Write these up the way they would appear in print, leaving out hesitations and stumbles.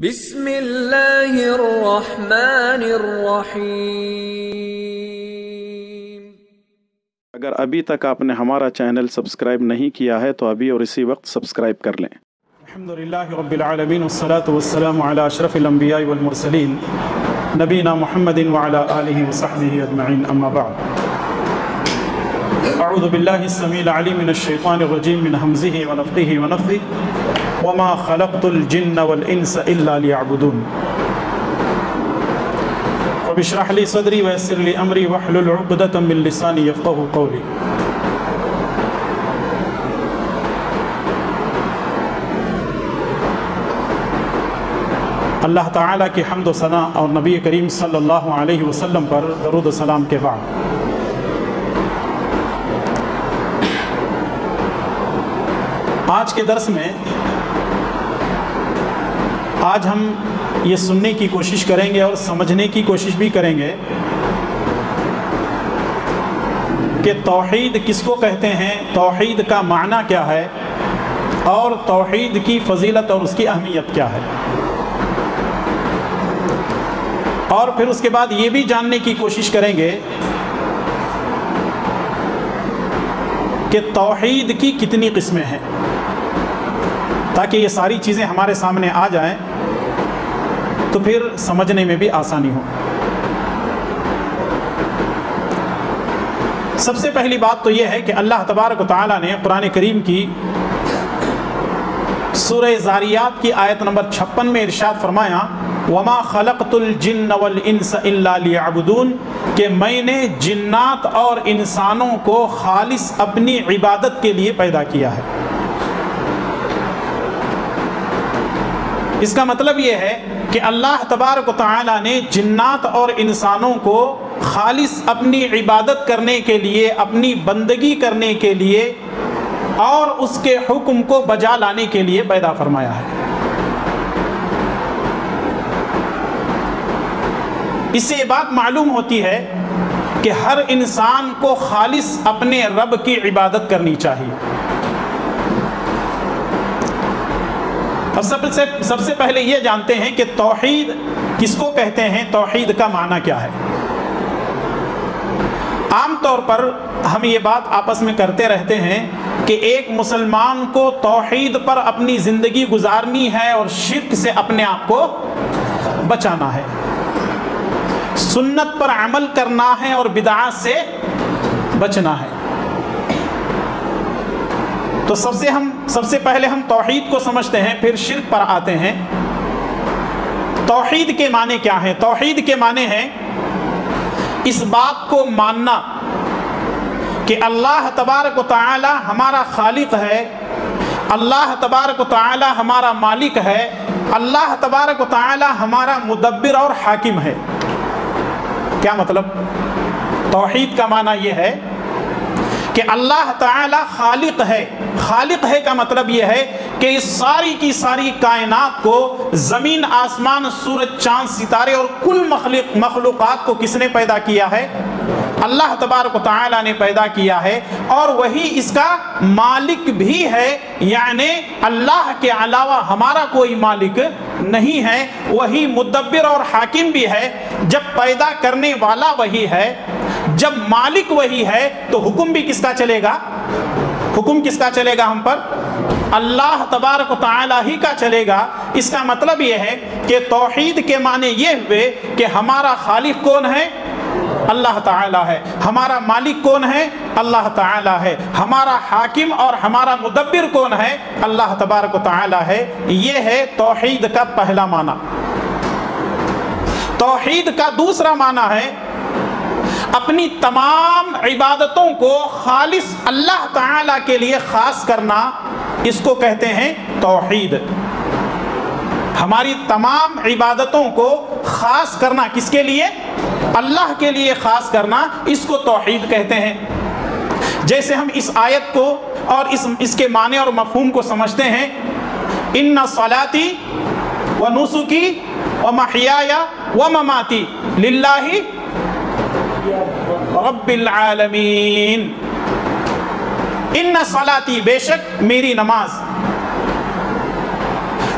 بسم اللہ الرحمن الرحیم۔ اگر ابھی تک آپ نے ہمارا چینل سبسکرائب نہیں کیا ہے تو ابھی اور اسی وقت سبسکرائب کر لیں۔ الحمدللہ رب العالمین والصلاة والسلام علی اشرف الانبیاء والمرسلین نبینا محمد وعلی آلہ وصحبہ اجمعین، اما بعد۔ اعوذ باللہ السمیع العلیم من الشیطان الرجیم من حمزہ ونفخہ ونفثہ وما خلقت الجن والانس الا لیعبدون رب اشرح لی صدری ویسر لی امری واحلل عقدۃ من لسانی یفقہوا قولی۔ اللہ تعالیٰ کی حمد و ثنا اور نبی کریم صلی اللہ علیہ وسلم پر درود و سلام کے بعد آج کے درس میں آج ہم یہ سننے کی کوشش کریں گے اور سمجھنے کی کوشش بھی کریں گے کہ توحید کس کو کہتے ہیں، توحید کا معنی کیا ہے اور توحید کی فضیلت اور اس کی اہمیت کیا ہے، اور پھر اس کے بعد یہ بھی جاننے کی کوشش کریں گے کہ توحید کی کتنی قسمیں ہیں، تاکہ یہ ساری چیزیں ہمارے سامنے آ جائیں تو پھر سمجھنے میں بھی آسانی ہو۔ سب سے پہلی بات تو یہ ہے کہ اللہ تبارک و تعالیٰ نے قرآن کریم کی سورہ زاریات کی آیت نمبر 56 میں ارشاد فرمایا وَمَا خَلَقْتُ الْجِنَّ وَالْإِنسَ إِلَّا لِيَعْبُدُونَ، کہ میں نے جنات اور انسانوں کو خالص اپنی عبادت کے لیے پیدا کیا ہے۔ اس کا مطلب یہ ہے کہ اللہ تبارک و تعالیٰ نے جنات اور انسانوں کو خالص اپنی عبادت کرنے کے لیے، اپنی بندگی کرنے کے لیے اور اس کے حکم کو بجا لانے کے لیے پیدا فرمایا ہے۔ اس سے یہ بات معلوم ہوتی ہے کہ ہر انسان کو خالص اپنے رب کی عبادت کرنی چاہیے۔ اب سب سے پہلے یہ جانتے ہیں کہ توحید کس کو کہتے ہیں، توحید کا معنی کیا ہے۔ عام طور پر ہم یہ بات آپس میں کرتے رہتے ہیں کہ ایک مسلمان کو توحید پر اپنی زندگی گزارنی ہے اور شرک سے اپنے آپ کو بچانا ہے، سنت پر عمل کرنا ہے اور بدعات سے بچنا ہے۔ تو سب سے پہلے ہم توحید کو سمجھتے ہیں، پھر شرک پر آتے ہیں۔ توحید کے معنی کیا ہیں؟ توحید کے معنی ہیں اس بات کو ماننا کہ اللہ تبارک و تعالی ہمارا خالق ہے، اللہ تبارک و تعالی ہمارا مالک ہے، اللہ تبارک و تعالی ہمارا مدبر اور حاکم ہے۔ کیا مطلب؟ توحید کا معنی یہ ہے کہ اللہ تعالی خالق ہے۔ خالق ہے کا مطلب یہ ہے کہ اس ساری کی ساری کائنات کو، زمین آسمان سورج چاند ستارے اور کل مخلوقات کو کس نے پیدا کیا ہے؟ اللہ تبارک و تعالی نے پیدا کیا ہے، اور وہی اس کا مالک بھی ہے، یعنی اللہ کے علاوہ ہمارا کوئی مالک نہیں ہے۔ وہی مدبر اور حاکم بھی ہے۔ جب پیدا کرنے والا وہی ہے، جب مالک وہی ہے، تو حکم بھی کس کا چلے گا؟ حکم کس کا چلے گا ہم پر؟ اللہ تبارک و تعالی ہی کا چلے گا۔ اس کا مطلب یہ ہے کہ توحید کے معنی یہ ہوئے کہ ہمارا خالق کون ہے؟ اللہ تعالی ہے۔ ہمارا مالک کون ہے؟ اللہ تعالی ہے۔ ہمارا حاکم اور ہمارا مدبر کون ہے؟ اللہ تبارک و تعالی ہے۔ یہ ہے توحید کا پہلا معنی۔ توحید کا دوسرا معنی ہے اپنی تمام عبادتوں کو خالص اللہ تعالی کے لیے خاص کرنا، اس کو کہتے ہیں توحید۔ ہماری تمام عبادتوں کو خاص کرنا، کس کے لیے؟ اللہ کے لیے خاص کرنا، اس کو توحید کہتے ہیں۔ جیسے ہم اس آیت کو اور اس کے معنی اور مفہوم کو سمجھتے ہیں، ان صلاتی و نسکی و محیایا و مماتی للہ رب العالمین۔ ان صلاتی، بے شک میری نماز،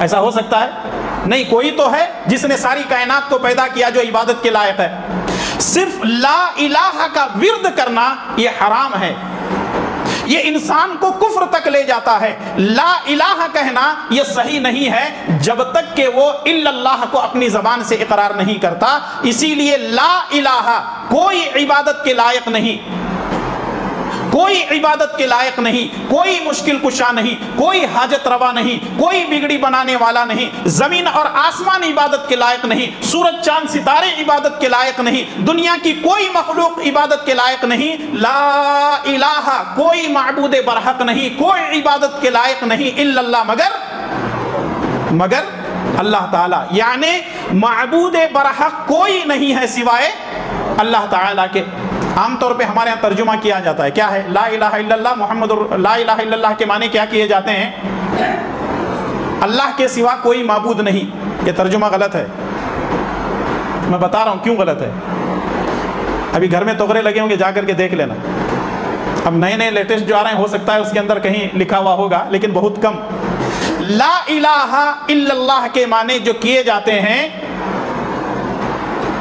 ایسا ہو سکتا ہے؟ نہیں، کوئی تو ہے جس نے ساری کائنات کو پیدا کیا جو عبادت کے لائق ہے۔ صرف لا الہ کا ورد کرنا یہ حرام ہے، یہ انسان کو کفر تک لے جاتا ہے۔ لا الہ کہنا یہ صحیح نہیں ہے جب تک کہ وہ الا اللہ کو اپنی زبان سے اقرار نہیں کرتا۔ اسی لیے لا الہ کوئی عبادت کے لائق نہیں، کوئی عبادت کے لائق نہیں، کوئی مشکل کشا نہیں، کوئی حاجت روا نہیں، کوئی بگڑی بنانے والا نہیں، زمین اور آسمان عبادت کے لائق نہیں، سورج چاند ستارے عبادت کے لائق نہیں، دنیا کی کوئی مخلوق عبادت کے لائق نہیں۔ لا الہ کوئی معبود برحق نہیں، کوئی عبادت کے لائق نہیں الا اللہ مگر اللہ تعالی، یعنی معبود برحق کوئی نہیں ہے سوائے اللہ تعالی کے۔ عام طور پہ ہمارے ہاں ترجمہ کیا جاتا ہے، کیا ہے؟ لا الہ الا اللہ محمد، لا الہ الا اللہ کے معنی کیا کیے جاتے ہیں؟ اللہ کے سوا کوئی معبود نہیں۔ یہ ترجمہ غلط ہے، میں بتا رہا ہوں کیوں غلط ہے۔ ابھی گھر میں تغرے لگے ہوں گے، جا کر کے دیکھ لینا۔ اب نئے نئے لیٹسٹ جو آ رہے ہیں، ہو سکتا ہے اس کے اندر کہیں لکھا ہوا ہوگا، لیکن بہت کم۔ لا الہ الا اللہ کے معنی جو کیے جاتے ہیں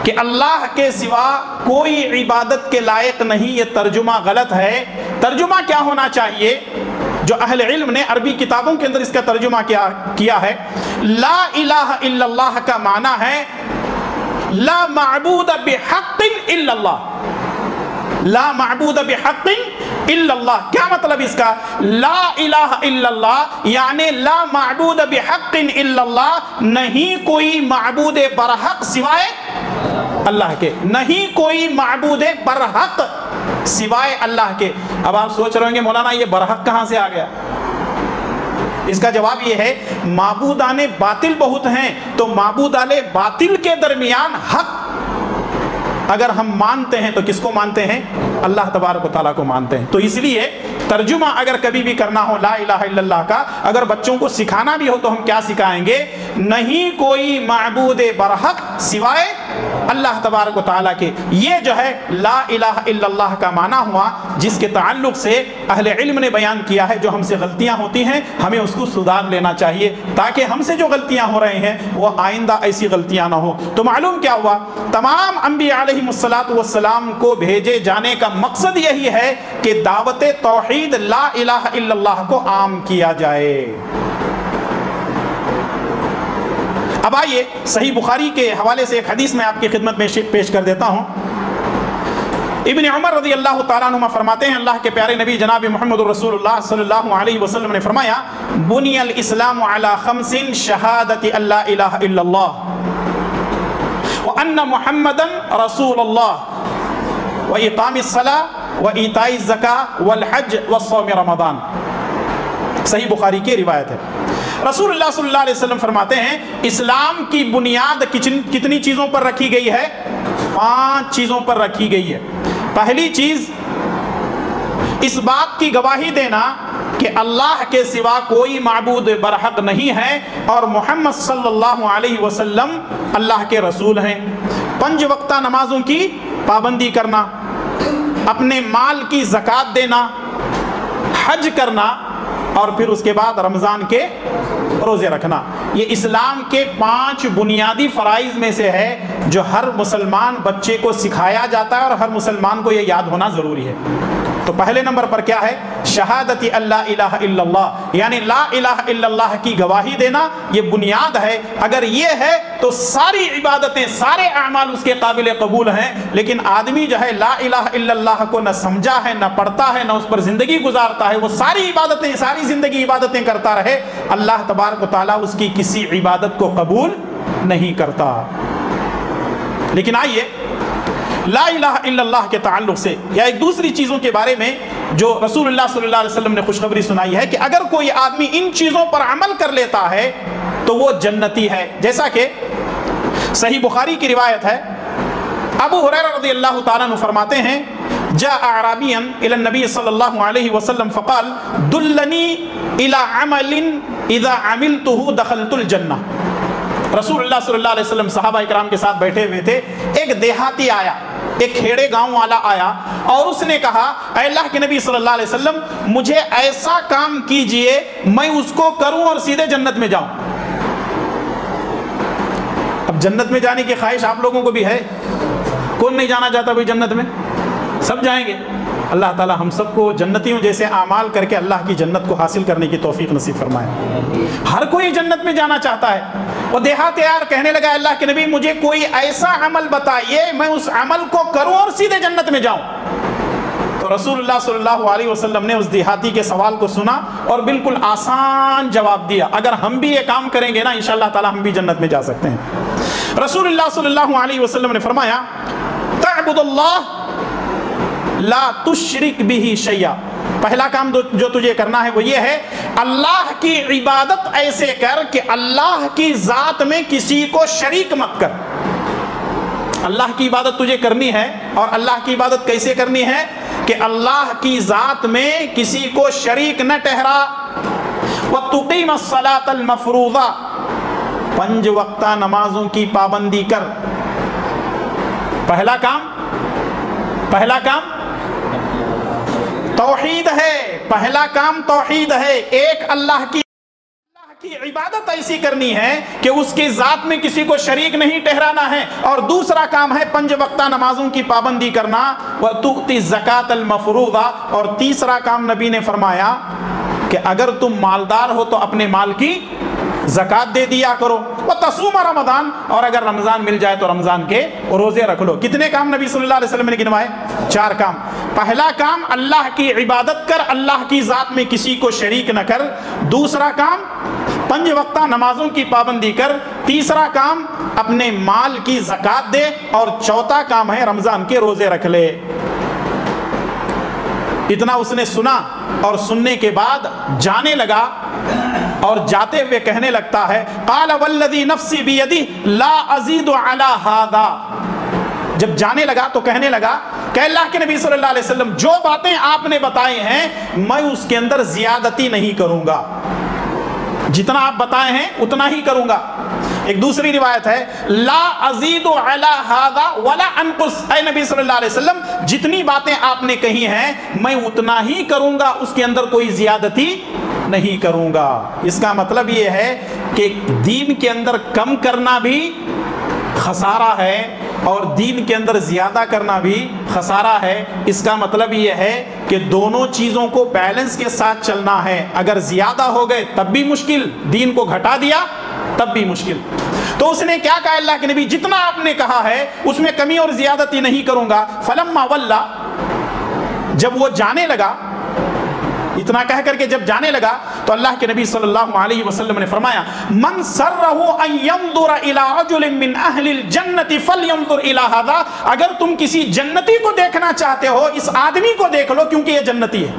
کہ اللہ کے سوا کوئی عبادت کے لائق نہیں، یہ ترجمہ غلط ہے۔ ترجمہ کیا ہونا چاہیے؟ جو اہل علم نے عربی کتابوں کے اندر اس کا ترجمہ کیا ہے، لا الہ الا اللہ کا معنی ہے لا معبود بحق الا اللہ، لا معبود بحق الا اللہ۔ کیا مطلب اس کا؟ لا الہ الا اللہ یعنی لا معبود بحق الا اللہ، نہیں کوئی معبود برحق سوائے اللہ کے، نہیں کوئی معبود برحق سوائے اللہ کے۔ اب آپ سوچ رہے ہوں گے مولانا یہ برحق کہاں سے آ گیا؟ اس کا جواب یہ ہے معبودان باطل بہت ہیں، تو معبودان باطل کے درمیان حق اگر ہم مانتے ہیں تو کس کو مانتے ہیں؟ اللہ تبارک و تعالیٰ کو مانتے ہیں۔ تو اس لیے ترجمہ اگر کبھی بھی کرنا ہو لا الہ الا اللہ کا، اگر بچوں کو سکھانا بھی ہو تو ہم کیا سکھائیں گے؟ نہیں کوئی معبود برحق سوائے اللہ تبارک و تعالیٰ کے۔ یہ جو ہے لا الہ الا اللہ کا معنی ہوا، جس کے تعلق سے اہل علم نے بیان کیا ہے۔ جو ہم سے غلطیاں ہوتی ہیں ہمیں اس کو سدھار لینا چاہیے، تاکہ ہم سے جو غلطیاں ہو رہے ہیں وہ آئندہ ایسی غلطیاں نہ ہو۔ تو معلوم کیا ہوا؟ تمام انبیاء علیہ السلام کو بھیجے جانے کا مقصد یہی ہے کہ دعوت توحید لا الہ الا اللہ کو عام کیا جائے۔ اب آئیے صحیح بخاری کے حوالے سے ایک حدیث میں آپ کی خدمت میں پیش کر دیتا ہوں۔ ابن عمر رضی اللہ تعالیٰ عنہ فرماتے ہیں، اللہ کے پیارے نبی جناب محمد رسول اللہ صلی اللہ علیہ وسلم نے فرمایا، بنی الاسلام علی خمس شہادت اللہ الہ الا اللہ وان محمدا رسول اللہ واقام الصلاۃ وایتاء الزکاۃ والحج وصوم رمضان۔ صحیح بخاری کی روایت ہے۔ رسول اللہ صلی اللہ علیہ وسلم فرماتے ہیں اسلام کی بنیاد کتنی چیزوں پر رکھی گئی ہے؟ 5 چیزوں پر رکھی گئی ہے۔ پہلی چیز اس بات کی گواہی دینا کہ اللہ کے سوا کوئی معبود برحق نہیں ہے اور محمد صلی اللہ علیہ وسلم اللہ کے رسول ہیں۔ 5 وقتہ نمازوں کی پابندی کرنا، اپنے مال کی زکوٰۃ دینا، حج کرنا، اور پھر اس کے بعد رمضان کے روزے رکھنا۔ یہ اسلام کے 5 بنیادی فرائض میں سے ہے جو ہر مسلمان بچے کو سکھایا جاتا ہے اور ہر مسلمان کو یہ یاد ہونا ضروری ہے۔ تو پہلے نمبر پر کیا ہے؟ شہادت اللہ الہ الا اللہ، یعنی لا الہ الا اللہ کی گواہی دینا، یہ بنیاد ہے۔ اگر یہ ہے تو ساری عبادتیں، سارے اعمال اس کے قابل قبول ہیں۔ لیکن آدمی جو ہے لا الہ الا اللہ کو نہ سمجھا ہے، نہ پڑھتا ہے، نہ اس پر زندگی گزارتا ہے، وہ ساری عبادتیں، ساری زندگی عبادتیں کرتا رہے، اللہ تبارک و تعالیٰ اس کی کسی عبادت کو قبول نہیں کرتا۔ لیکن آئیے لا الہ الا اللہ کے تعلق سے یا ایک دوسری چیزوں کے بارے میں جو رسول اللہ صلی اللہ علیہ وسلم نے خوشخبری سنائی ہے کہ اگر کوئی آدمی ان چیزوں پر عمل کر لیتا ہے تو وہ جنتی ہے۔ جیسا کہ صحیح بخاری کی روایت ہے، ابو ہریرہ رضی اللہ تعالیٰ عنہ فرماتے ہیں، جاء اعرابی الى النبی صلی اللہ علیہ وسلم فقال دلنی الى عمل اذا عملته دخلت الجنہ۔ رسول اللہ صلی اللہ علیہ وسلم صحابہ اکرام کے ساتھ بیٹھے ہوئے تھے، ایک دیہاتی آیا، ایک کھیڑے گاؤں والا آیا اور اس نے کہا، اے اللہ کے نبی صلی اللہ علیہ وسلم مجھے ایسا کام کیجئے میں اس کو کروں اور سیدھے جنت میں جاؤں۔ اب جنت میں جانے کی خواہش آپ لوگوں کو بھی ہے؟ کون نہیں جانا چاہتا بھائی جنت میں؟ سب جائیں گے۔ اللہ تعالی ہم سب کو جنتیوں جیسے اعمال کر کے اللہ کی جنت کو حاصل کرنے کی توفیق نصیب فرمائے۔ ہر کوئی جنت میں جانا چاہتا ہے۔ وہ دیہات یار کہنے لگا اللہ کے نبی مجھے کوئی ایسا عمل بتائیے میں اس عمل کو کروں اور سیدھے جنت میں جاؤں۔ تو رسول اللہ صلی اللہ علیہ وسلم نے اس دیہاتی کے سوال کو سنا اور بالکل آسان جواب دیا، اگر ہم بھی یہ کام کریں گے نا انشاءاللہ تعالی ہم بھی جنت میں جا سکتے ہیں۔ رسول اللہ صلی اللہ علیہ وسلم نے فرمایا تعبد اللہ لا تشرک بہ شیئا، پہلا کام جو تجھے کرنا ہے وہ یہ ہے اللہ کی عبادت ایسے کر کہ اللہ کی ذات میں کسی کو شریک مت کر۔ اللہ کی عبادت تجھے کرنی ہے، اور اللہ کی عبادت کیسے کرنی ہے کہ اللہ کی ذات میں کسی کو شریک نہ ٹھہرا۔ وَتُقِيمَ الصَّلَاةَ الْمَفْرُوضَةَ، 5 وقتہ نمازوں کی پابندی کر۔ پہلا کام توحید ہے، پہلا کام توحید ہے، ایک اللہ کی عبادت ایسی کرنی ہے کہ اس کی ذات میں کسی کو شریک نہیں ٹھہرانا ہے، اور دوسرا کام ہے 5 وقتہ نمازوں کی پابندی کرنا، وَتُؤْتِ الزَّكَاةَ الْمَفْرُوضَةَ، اور تیسرا کام نبی نے فرمایا کہ اگر تم مالدار ہو تو اپنے مال کی زکوٰۃ دے دیا کرو، وَتَصُومَ رمضان، اور اگر رمضان مل جائے تو رمضان کے روزے رکھ لو۔ کتنے کام نبی صلی اللہ علیہ وسلم نے گنوائے؟ 4 کام۔ پہلا کام اللہ کی عبادت کر، اللہ کی ذات میں کسی کو شریک نہ کر۔ دوسرا کام 5 وقتہ نمازوں کی پابندی کر۔ تیسرا کام اپنے مال کی زکوٰۃ دے، اور چوتھا کام ہے رمضان کے روزے رکھ لے۔ اتنا اس نے سنا اور سننے کے بعد جانے لگا، اور جاتے ہوئے کہنے لگتا ہے قال والذی نفسی بیدہ لا ازید علی ھذا، جب جانے لگا تو کہنے لگا کہ اللہ کے نبی صلی اللہ علیہ وسلم جو باتیں آپ نے بتائے ہیں میں اس کے اندر زیادتی نہیں کروں گا، جتنا آپ بتائے ہیں اتنا ہی کروں گا۔ ایک دوسری روایت ہے لا ازید علی ھذا ولا انقص، اے نبی صلی اللہ علیہ وسلم جتنی باتیں آپ نے کہی ہیں میں اتنا ہی کروں گا، اس کے اندر کوئی زیادتی نہیں کروں گا۔ اس کا مطلب یہ ہے کہ دین کے اندر کم کرنا بھی خسارہ ہے، اور دین کے اندر زیادہ کرنا بھی خسارہ ہے۔ اس کا مطلب یہ ہے کہ دونوں چیزوں کو بیلنس کے ساتھ چلنا ہے، اگر زیادہ ہو گئے تب بھی مشکل، دین کو گھٹا دیا تب بھی مشکل۔ تو اس نے کیا کہا اللہ کے نبی جتنا آپ نے کہا ہے اس میں کمی اور زیادتی نہیں کروں گا۔ فلما ولا، جب وہ جانے لگا، اتنا کہہ کر کے جب جانے لگا تو اللہ کے نبی صلی اللہ علیہ وسلم نے فرمایا من سرہ ان ينظر الى رجل من اہل الجنت فلینظر الى ھذا، اگر تم کسی جنتی کو دیکھنا چاہتے ہو اس آدمی کو دیکھ لو کیونکہ یہ جنتی ہے۔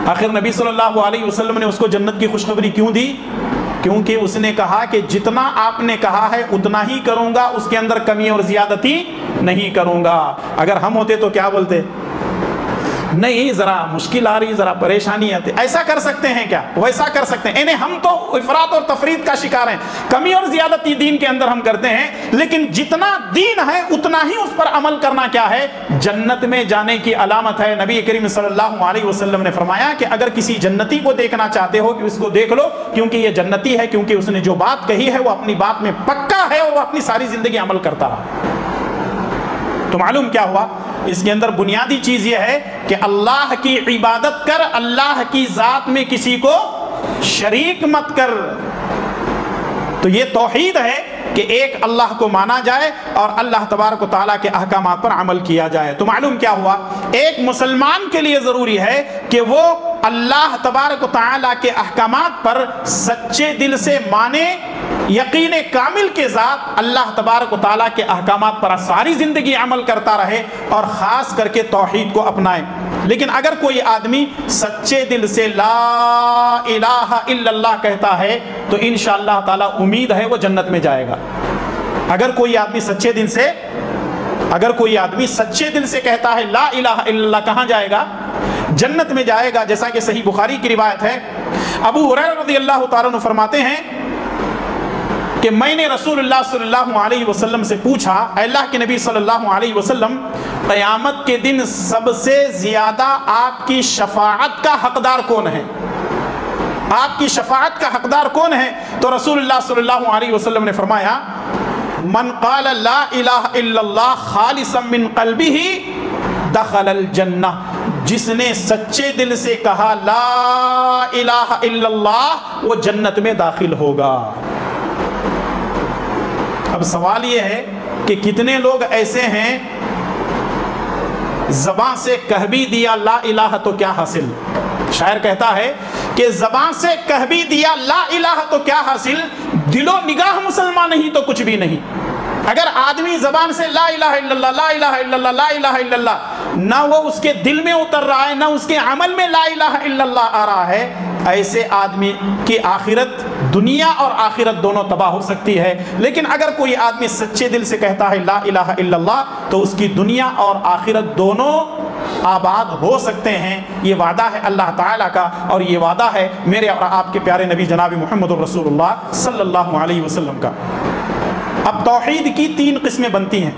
آخر نبی صلی اللہ علیہ وسلم نے اس کو جنت کی خوشخبری کیوں دی؟ کیونکہ اس نے کہا کہ جتنا آپ نے کہا ہے اتنا ہی کروں گا، اس کے اندر کمی اور زیادتی نہیں کروں گا۔ اگر ہم ہوتے تو کیا بولتے؟ نہیں ذرا مشکل آ رہی، ذرا پریشانی آتی، ایسا کر سکتے ہیں کیا؟ ویسا کر سکتے ہیں۔ ہم تو افراط اور تفریط کا شکار ہیں، کمی اور زیادتی دین کے اندر ہم کرتے ہیں، لیکن جتنا دین ہے اتنا ہی اس پر عمل کرنا کیا ہے؟ جنت میں جانے کی علامت ہے۔ نبی کریم صلی اللہ علیہ وسلم نے فرمایا کہ اگر کسی جنتی کو دیکھنا چاہتے ہو کہ اس کو دیکھ لو کیونکہ یہ جنتی ہے، کیونکہ اس نے جو بات کہی ہے وہ اپنی بات میں پکا ہے اور وہ اپنی ساری زندگی عمل کرتا رہا۔ تو معلوم کیا ہوا؟ اس کے اندر بنیادی چیز یہ ہے کہ اللہ کی عبادت کر، اللہ کی ذات میں کسی کو شریک مت کر۔ تو یہ توحید ہے کہ ایک اللہ کو مانا جائے اور اللہ تبارک و تعالیٰ کے احکامات پر عمل کیا جائے۔ تو معلوم کیا ہوا؟ ایک مسلمان کے لیے ضروری ہے کہ وہ اللہ تبارک و تعالیٰ کے احکامات پر سچے دل سے مانے، یقین کامل کے ساتھ اللہ تبارک و تعالیٰ کے احکامات پر ساری زندگی عمل کرتا رہے، اور خاص کر کے توحید کو اپنائے۔ لیکن اگر کوئی آدمی سچے دل سے لا الہ الا اللہ کہتا ہے تو انشاءاللہ تعالیٰ امید ہے وہ جنت میں جائے گا۔ اگر کوئی آدمی سچے دل سے کہتا ہے لا الہ الا اللہ، کہاں جائے گا؟ جنت میں جائے گا۔ جیسا کہ صحیح بخاری کی روایت ہے، ابو ہریرہ رضی اللہ تعالیٰ عنہ فرماتے ہیں کہ میں نے رسول اللہ صلی اللہ علیہ وسلم سے پوچھا، اے اللہ کے نبی صلی اللہ علیہ وسلم قیامت کے دن سب سے زیادہ آپ کی شفاعت کا حقدار کون ہے؟ آپ کی شفاعت کا حقدار کون ہے؟ تو رسول اللہ صلی اللہ علیہ وسلم نے فرمایا من قال لا الہ الا اللہ خالصا من قلبہ دخل الجنہ، جس نے سچے دل سے کہا لا الہ الا اللہ وہ جنت میں داخل ہوگا۔ اب سوال یہ ہے کہ کتنے لوگ ایسے ہیں زبان سے کہہ بھی دیا لا الہ تو کیا حاصل؟ شاعر کہتا ہے کہ زبان سے کہہ بھی دیا لا الہ تو کیا حاصل، دل و نگاہ مسلمان نہیں تو کچھ بھی نہیں۔ اگر آدمی زبان سے لا الہ الا اللہ لا الہ الا اللہ لا الہ الا اللہ، نہ وہ اس کے دل میں اتر رہا ہے نہ اس کے عمل میں لا الہ الا اللہ آ رہا ہے، ایسے آدمی کی آخرت، دنیا اور آخرت دونوں تباہ ہو سکتی ہے۔ لیکن اگر کوئی آدمی سچے دل سے کہتا ہے لا الہ الا اللہ تو اس کی دنیا اور آخرت دونوں آباد ہو سکتے ہیں۔ یہ وعدہ ہے اللہ تعالیٰ کا، اور یہ وعدہ ہے میرے اور آپ کے پیارے نبی جناب محمد رسول اللہ صلی اللہ علیہ وسلم کا۔ اب توحید کی 3 قسمیں بنتی ہیں۔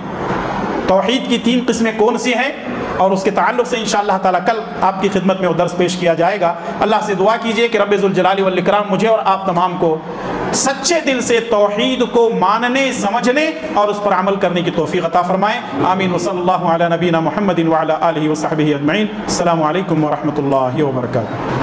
توحید کی 3 قسمیں کون سی ہیں؟ اور اس کے تعلق سے انشاءاللہ تعالیٰ کل آپ کی خدمت میں وہ درس پیش کیا جائے گا۔ اللہ سے دعا کیجئے کہ رب ذوالجلال والاکرام مجھے اور آپ تمام کو سچے دل سے توحید کو ماننے، سمجھنے اور اس پر عمل کرنے کی توفیق عطا فرمائیں۔ آمین وصلی اللہ علی نبینا محمد وعلی آلہ وصحبہ اجمعین۔ السلام علیکم ورحمۃ اللہ وبرکاتہ۔